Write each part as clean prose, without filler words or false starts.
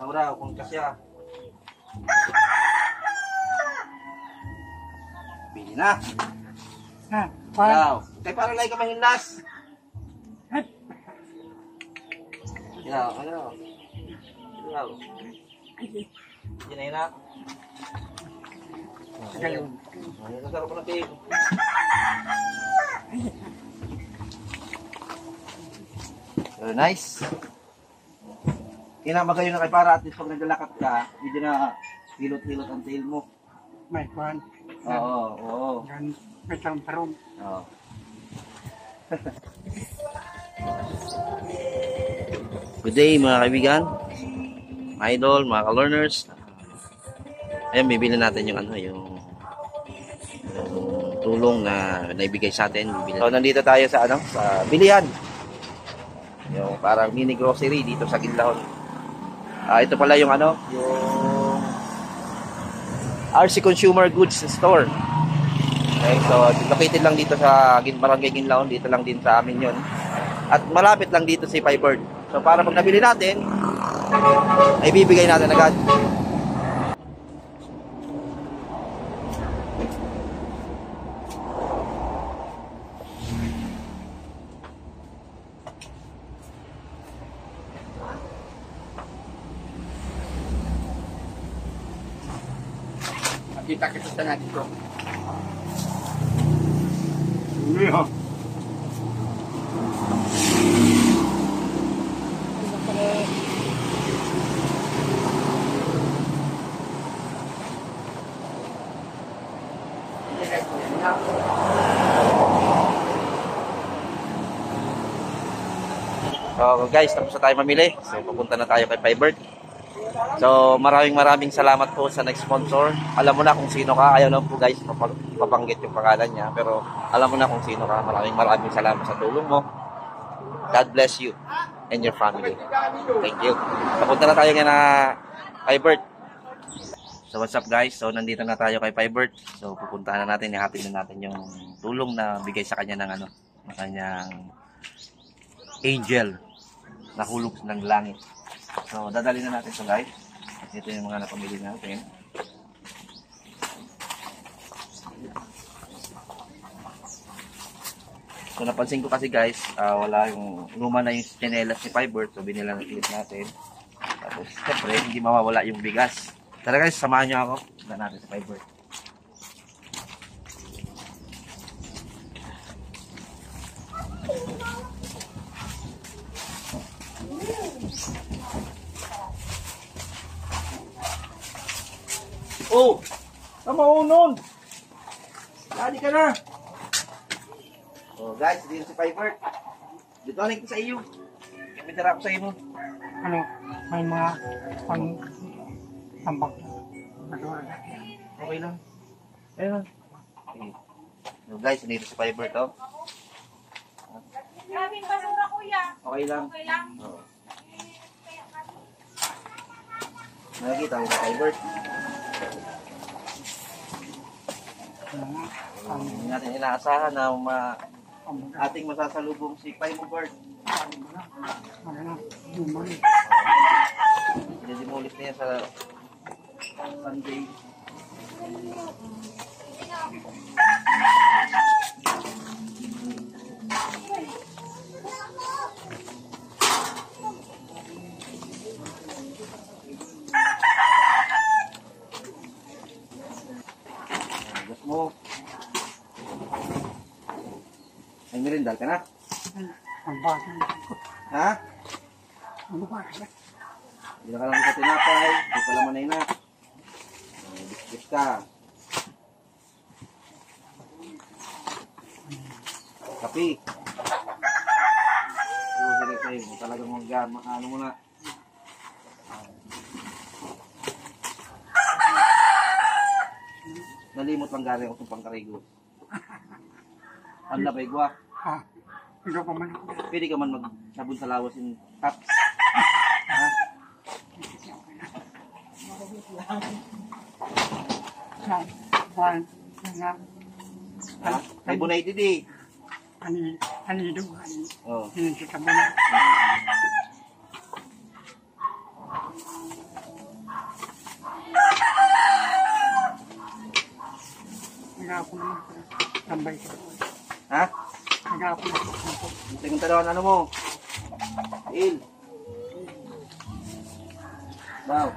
Sauraw, kung kasya. Bili na. Wow. Kaya parang lagi ka mahinlas. Wow, ano? Wow. Yan na. Ayun. Ayun, nagkaroon ko ng pig. Very nice. Kinamagayo na kay para at least pag naglalakad ka, hindi na hilot-hilot ang tail mo. May kwan. Oo. Yan, may tarong-tarong. Oo. Good day mga kaibigan, mga idol, mga ka-learners. Ayan, bibili natin yung ano, yung tulong na naibigay sa atin. So nandito tayo sa ano, sa bilihan. Yung parang mini grocery dito sa Ginlaon. Ito pala yung ano, yung RC Consumer Goods Store. Okay, so located lang dito sa Barangay Ginlaon, dito lang din sa amin yun. At malapit lang dito si Firebird. So para pag nabili natin, ay bibigay natin agad. Kita kita sa natin ko. Yeah. So guys, tapos na tayo mamili. So pupunta na tayo kay Firebird. So maraming salamat po sa nag-sponsor. Alam mo na kung sino ka. Ayaw na po guys, papanggit yung pangalan niya. Pero alam mo na kung sino ka. Maraming salamat sa tulong mo. God bless you and your family. Thank you. Papunta na tayo ngayon na Firebird. So what's up guys? So nandito na tayo kay Firebird. So pupuntahan na natin, ihatid na natin yung tulong na bigay sa kanya ng ano, ng kanyang angel na hulog ng langit. So dadali na natin ito guys. Ito yung mga napamili natin. So napansin ko kasi guys, wala yung luma na yung chinelas ni Firebird. So binila na ulit natin. Tapos siyempre hindi mawawala yung bigas. Tara guys, samahan nyo ako. Tignan natin si Firebird. Oh! Tama unon! Lali ka na! Oh guys, dito si Firebird. Dito aling sa iyo. Kapitara ko sa iyo. Ano, may mga tambak. Okay lang. Ayun. Okay. So guys, dito si Firebird oh. Maraming basura kuya. Okay lang. Okay lang. Oo. Nakikita ko si Firebird. Hindi natin inaasahan na ating masasalubong si Firebird. Dinimulis niya sa Sunday. Gusto mo? Ay, merindal ka na? Ang bata. Ha? Ang bata. Hindi na ka lang sa tinapay. Hindi pala manay na. Biskit ka. Kapi. Sige kayo. Talagang ano mo na. Nalimot lang galing ako sa pangkarigo. Ang labay gwa. Ha? Ikaw pa man. Pwede ka man magsabon sa lawas in taps. Ha? Buwan. Ha? Kay bunay didi. Anido. Oh. Hindi ka muna. Nag-aapon naman ko. Tambay ko. Ha? Nag-aapon ako. Tingin talon, ano mo? Il. Wow.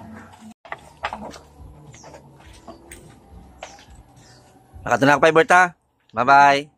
Nakatulong ako, Paibert, ha? Bye-bye.